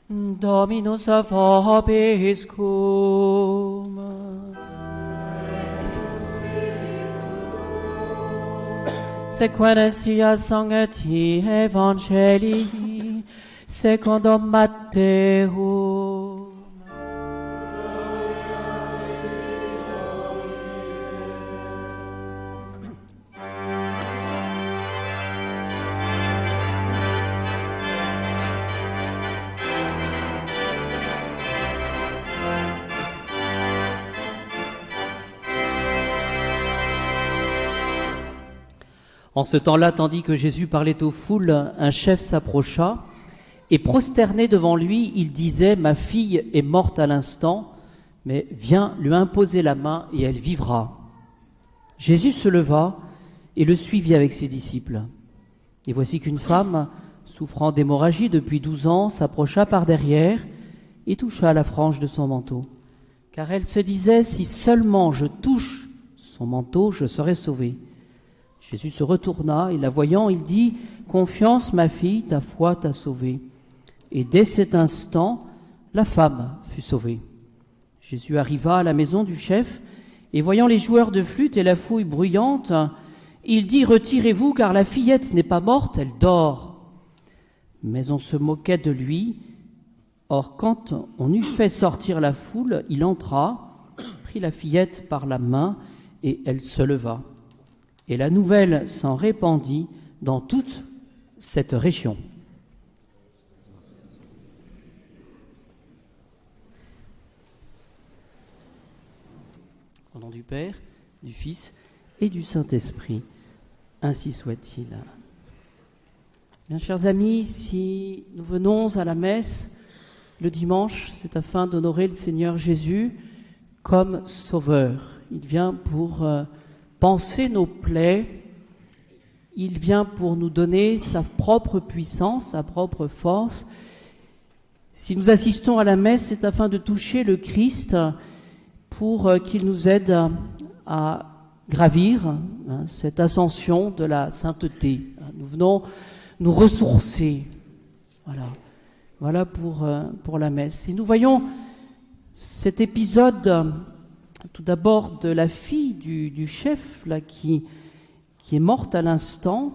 Dominus vobiscum. Sequentia sancti Evangelii secundum Matteum. En ce temps-là, tandis que Jésus parlait aux foules, un chef s'approcha, et prosterné devant lui, il disait « Ma fille est morte à l'instant, mais viens lui imposer la main et elle vivra. » Jésus se leva et le suivit avec ses disciples. Et voici qu'une femme, souffrant d'hémorragie depuis 12 ans, s'approcha par derrière et toucha la frange de son manteau. Car elle se disait « Si seulement je touche son manteau, je serai sauvée. » Jésus se retourna et la voyant, il dit « Confiance, ma fille, ta foi t'a sauvée. » Et dès cet instant, la femme fut sauvée. Jésus arriva à la maison du chef et voyant les joueurs de flûte et la foule bruyante, il dit « Retirez-vous, car la fillette n'est pas morte, elle dort. » Mais on se moquait de lui. Or, quand on eut fait sortir la foule, il entra, prit la fillette par la main et elle se leva. Et la nouvelle s'en répandit dans toute cette région. Au nom du Père, du Fils et du Saint-Esprit, ainsi soit-il. Bien, chers amis, si nous venons à la messe le dimanche, c'est afin d'honorer le Seigneur Jésus comme Sauveur. Il vient pour panser nos plaies, il vient pour nous donner sa propre puissance, sa propre force. Si nous assistons à la messe, c'est afin de toucher le Christ pour qu'il nous aide à gravir cette ascension de la sainteté. Nous venons nous ressourcer. Voilà pour la messe. Et nous voyons cet épisode tout d'abord de la fille du chef là, qui est morte à l'instant,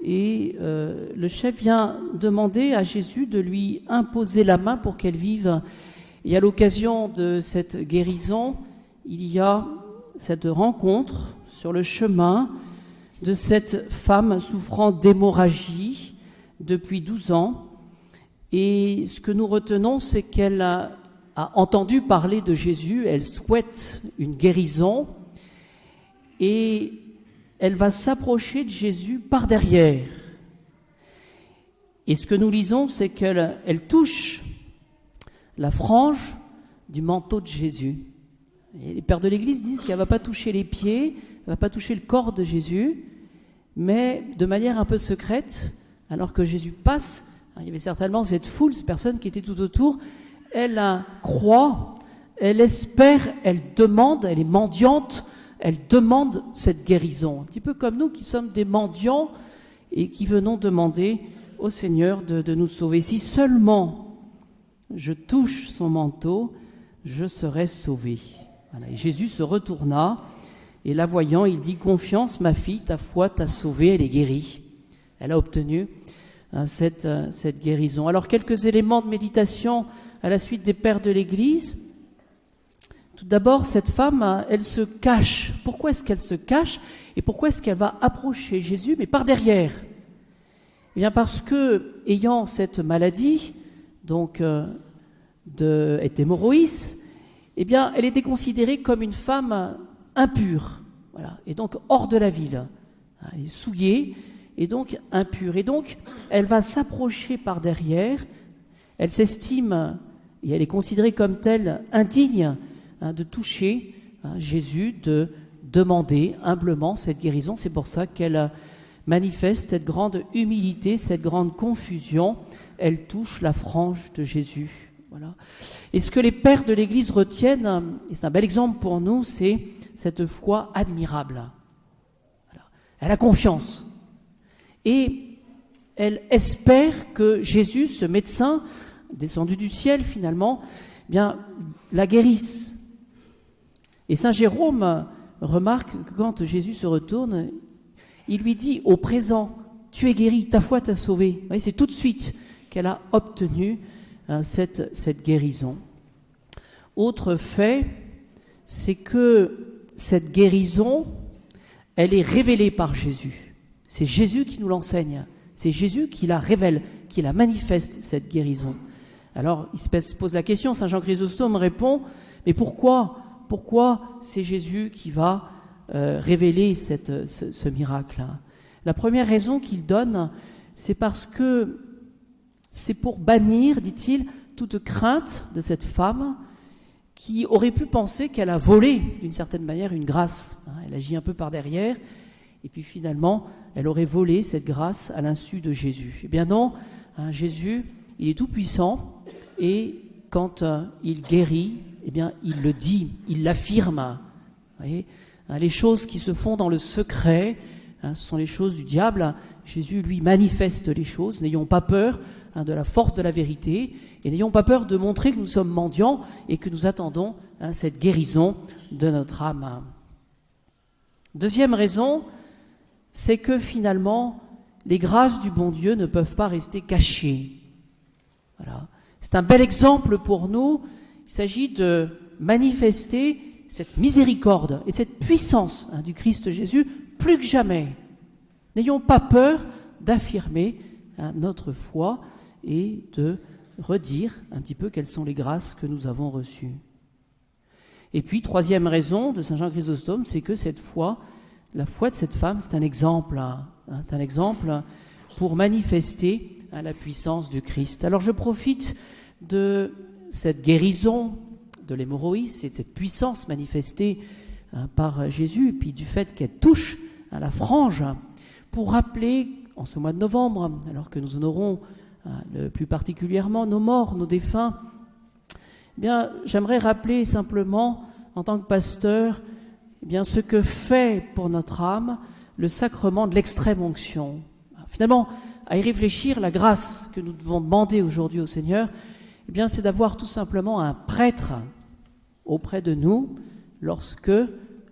et le chef vient demander à Jésus de lui imposer la main pour qu'elle vive. Et à l'occasion de cette guérison, il y a cette rencontre sur le chemin de cette femme souffrant d'hémorragie depuis 12 ans. Et ce que nous retenons, c'est qu'elle a entendu parler de Jésus, elle souhaite une guérison et elle va s'approcher de Jésus par derrière. Et ce que nous lisons, c'est qu'elle touche la frange du manteau de Jésus. Et les pères de l'Église disent qu'elle ne va pas toucher les pieds, elle ne va pas toucher le corps de Jésus, mais de manière un peu secrète, alors que Jésus passe, il y avait certainement cette foule, ces personnes qui étaient tout autour. Elle croit, elle espère, elle demande, elle est mendiante, elle demande cette guérison. Un petit peu comme nous qui sommes des mendiants et qui venons demander au Seigneur de nous sauver. Si seulement je touche son manteau, je serai sauvé. Voilà. Et Jésus se retourna et la voyant, il dit « Confiance, ma fille, ta foi t'a sauvée, elle est guérie. » Elle a obtenu cette guérison. Alors, quelques éléments de méditation à la suite des pères de l'Église. Tout d'abord, cette femme, elle se cache. Pourquoi est-ce qu'elle se cache et pourquoi est-ce qu'elle va approcher Jésus, mais par derrière? Eh bien, parce que, ayant cette maladie, donc d'hémorroïs, eh bien, elle était considérée comme une femme impure, voilà, et donc hors de la ville. Elle est souillée et donc impure. Et donc, elle va s'approcher par derrière. Elle s'estime, et elle est considérée comme telle, indigne de toucher Jésus, de demander humblement cette guérison. C'est pour ça qu'elle manifeste cette grande humilité, cette grande confusion. Elle touche la frange de Jésus. Voilà. Et ce que les pères de l'Église retiennent, et c'est un bel exemple pour nous, c'est cette foi admirable. Voilà. Elle a confiance. Et elle espère que Jésus, ce médecin descendue du ciel finalement, eh bien, la guérisse. Et saint Jérôme remarque que quand Jésus se retourne, il lui dit au présent, tu es guéri, ta foi t'a sauvé. Vous voyez, c'est tout de suite qu'elle a obtenu cette guérison. Autre fait, c'est que cette guérison, elle est révélée par Jésus. C'est Jésus qui nous l'enseigne. C'est Jésus qui la révèle, qui la manifeste, cette guérison. Alors, il se pose la question, saint Jean Chrysostome répond, mais pourquoi c'est Jésus qui va révéler ce miracle? La première raison qu'il donne, c'est parce que c'est pour bannir, dit-il, toute crainte de cette femme qui aurait pu penser qu'elle a volé, d'une certaine manière, une grâce. Elle agit un peu par derrière, et puis finalement, elle aurait volé cette grâce à l'insu de Jésus. Eh bien non, Jésus, il est tout puissant, et quand il guérit, eh bien, il le dit, il l'affirme. Vous voyez, les choses qui se font dans le secret, ce sont les choses du diable. Jésus, lui, manifeste les choses. N'ayons pas peur de la force de la vérité, et n'ayons pas peur de montrer que nous sommes mendiants et que nous attendons cette guérison de notre âme. Deuxième raison, c'est que finalement, les grâces du bon Dieu ne peuvent pas rester cachées. Voilà. C'est un bel exemple pour nous. Il s'agit de manifester cette miséricorde et cette puissance du Christ Jésus plus que jamais. N'ayons pas peur d'affirmer notre foi et de redire un petit peu quelles sont les grâces que nous avons reçues. Et puis, troisième raison de saint Jean Chrysostome, c'est que cette foi, la foi de cette femme, c'est un exemple. C'est un exemple pour manifester la puissance du Christ. Alors je profite de cette guérison de l'hémorroïde et de cette puissance manifestée par Jésus, et puis du fait qu'elle touche à la frange, pour rappeler, en ce mois de novembre, alors que nous honorons plus particulièrement nos morts, nos défunts, eh bien, j'aimerais rappeler simplement, en tant que pasteur, eh bien, ce que fait pour notre âme le sacrement de l'extrême-onction. Finalement, à y réfléchir, la grâce que nous devons demander aujourd'hui au Seigneur, eh bien, c'est d'avoir tout simplement un prêtre auprès de nous lorsque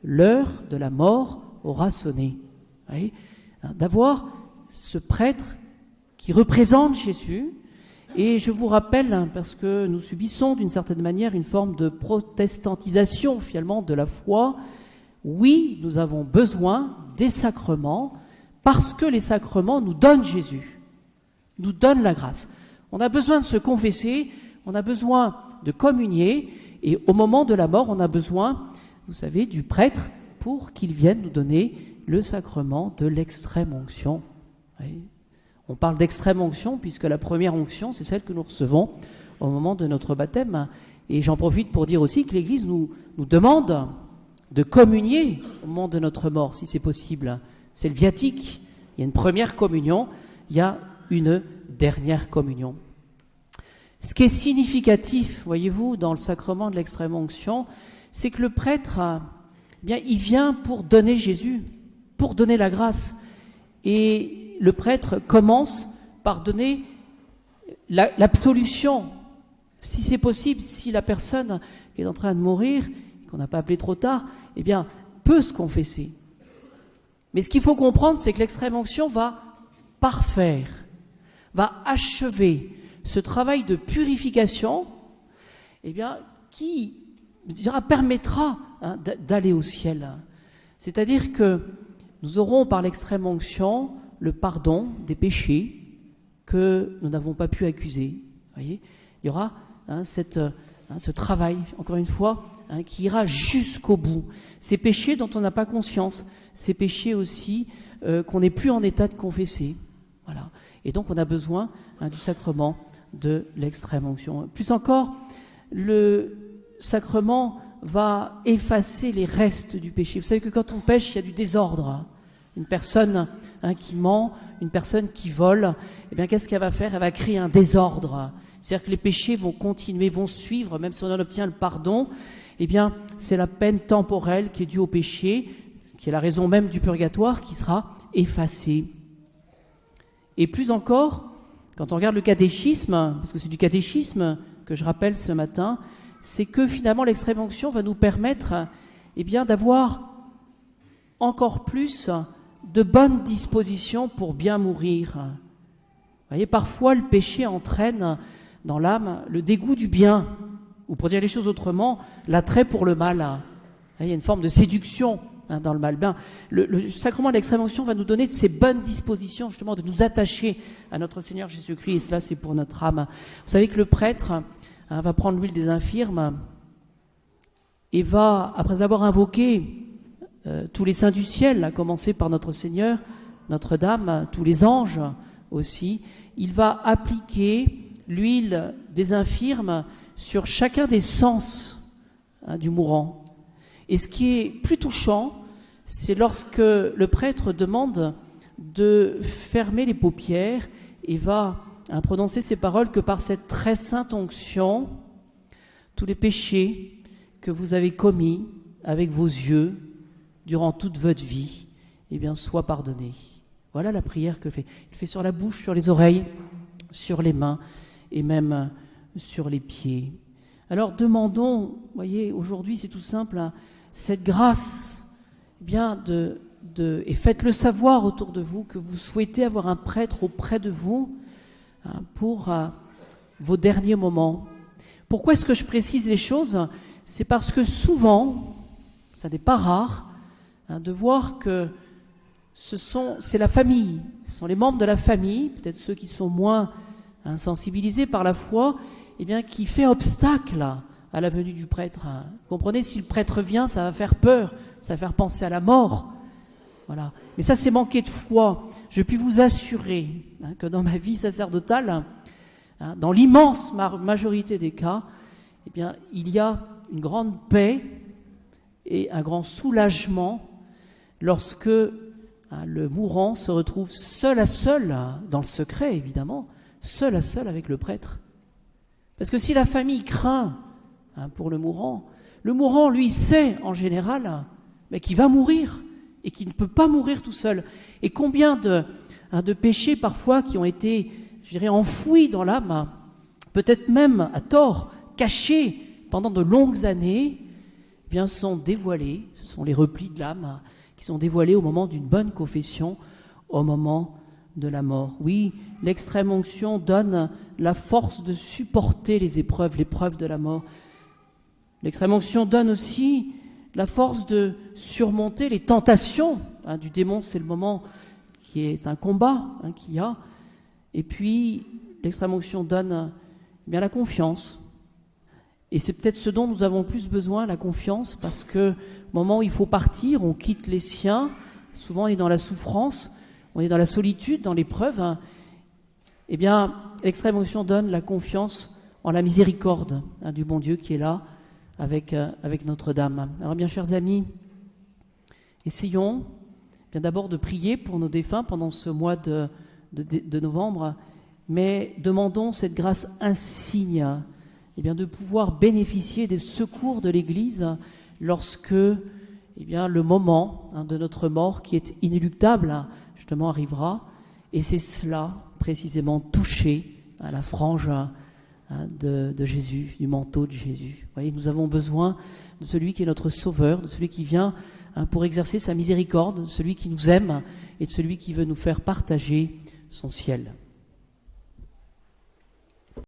l'heure de la mort aura sonné. Vous voyez, d'avoir ce prêtre qui représente Jésus. Et je vous rappelle, parce que nous subissons d'une certaine manière une forme de protestantisation finalement de la foi, oui, nous avons besoin des sacrements parce que les sacrements nous donnent Jésus, nous donnent la grâce. On a besoin de se confesser, on a besoin de communier, et au moment de la mort, on a besoin, vous savez, du prêtre pour qu'il vienne nous donner le sacrement de l'extrême-onction. Oui. On parle d'extrême-onction puisque la première onction, c'est celle que nous recevons au moment de notre baptême. Et j'en profite pour dire aussi que l'Église nous demande de communier au moment de notre mort, si c'est possible. C'est le viatique. Il y a une première communion, il y a une dernière communion. Ce qui est significatif, voyez-vous, dans le sacrement de l'extrême-onction, c'est que le prêtre, eh bien, il vient pour donner Jésus, pour donner la grâce. Et le prêtre commence par donner l'absolution. Si c'est possible, si la personne qui est en train de mourir, qu'on n'a pas appelé trop tard, eh bien, peut se confesser. Mais ce qu'il faut comprendre, c'est que l'extrême-onction va parfaire, va achever ce travail de purification, eh bien, qui permettra d'aller au ciel. C'est-à-dire que nous aurons par l'extrême-onction le pardon des péchés que nous n'avons pas pu accuser. Voyez, il y aura ce travail, encore une fois, qui ira jusqu'au bout. Ces péchés dont on n'a pas conscience, ces péchés aussi qu'on n'est plus en état de confesser. Voilà. Et donc on a besoin du sacrement de l'extrême-onction. Plus encore, le sacrement va effacer les restes du péché. Vous savez que quand on pêche, il y a du désordre. Une personne qui ment, une personne qui vole, eh bien, qu'est-ce qu'elle va faire? Elle va créer un désordre. C'est-à-dire que les péchés vont continuer, vont suivre, même si on en obtient le pardon. Eh bien, c'est la peine temporelle qui est due au péché, qui est la raison même du purgatoire, qui sera effacée. Et plus encore, quand on regarde le catéchisme, parce que c'est du catéchisme que je rappelle ce matin, c'est que finalement l'extrême-onction va nous permettre d'avoir encore plus de bonnes dispositions pour bien mourir. Vous voyez, parfois le péché entraîne dans l'âme le dégoût du bien, ou pour dire les choses autrement, l'attrait pour le mal. Il y a une forme de séduction dans le mal. Le sacrement de l'extrême-onction va nous donner ces bonnes dispositions, justement, de nous attacher à notre Seigneur Jésus-Christ, et cela c'est pour notre âme. Vous savez que le prêtre va prendre l'huile des infirmes et va, après avoir invoqué tous les saints du ciel, à commencer par notre Seigneur, Notre-Dame, tous les anges aussi, il va appliquer l'huile des infirmes sur chacun des sens du mourant. Et ce qui est plus touchant, c'est lorsque le prêtre demande de fermer les paupières et va prononcer ces paroles que par cette très sainte onction, tous les péchés que vous avez commis avec vos yeux durant toute votre vie, soient pardonnés. Voilà la prière que fait. Il fait sur la bouche, sur les oreilles, sur les mains et même sur les pieds. Alors demandons, voyez, aujourd'hui c'est tout simple, cette grâce, et faites-le savoir autour de vous que vous souhaitez avoir un prêtre auprès de vous pour vos derniers moments. Pourquoi est-ce que je précise les choses ? C'est parce que souvent, ça n'est pas rare, de voir que c'est la famille, ce sont les membres de la famille, peut-être ceux qui sont moins sensibilisés par la foi, qui fait obstacle à la venue du prêtre. Comprenez, si le prêtre vient, ça va faire peur, ça va faire penser à la mort. Voilà. Mais ça, c'est manquer de foi. Je puis vous assurer que dans ma vie sacerdotale, dans l'immense majorité des cas, il y a une grande paix et un grand soulagement lorsque le mourant se retrouve seul à seul, dans le secret évidemment, seul à seul avec le prêtre. Parce que si la famille craint pour le mourant, lui, sait en général qu'il va mourir et qu'il ne peut pas mourir tout seul. Et combien de péchés parfois qui ont été, enfouis dans l'âme, peut-être même à tort, cachés pendant de longues années, sont dévoilés. Ce sont les replis de l'âme qui sont dévoilés au moment d'une bonne confession, au moment de la mort. Oui, l'extrême-onction donne la force de supporter les épreuves de la mort. L'extrême-onction donne aussi la force de surmonter les tentations du démon. C'est le moment qui est un combat qu'il y a. Et puis, l'extrême-onction donne la confiance. Et c'est peut-être ce dont nous avons plus besoin, la confiance, parce que au moment où il faut partir, on quitte les siens. Souvent, on est dans la souffrance, on est dans la solitude, dans l'épreuve. L'extrême-onction donne la confiance en la miséricorde du bon Dieu qui est là avec Notre-Dame. Alors bien chers amis, essayons d'abord de prier pour nos défunts pendant ce mois de novembre, mais demandons cette grâce insigne de pouvoir bénéficier des secours de l'Église lorsque le moment de notre mort qui est inéluctable justement arrivera, et c'est cela précisément, toucher à la frange de Jésus, du manteau de Jésus. Vous voyez, nous avons besoin de celui qui est notre sauveur, de celui qui vient pour exercer sa miséricorde, de celui qui nous aime et de celui qui veut nous faire partager son ciel.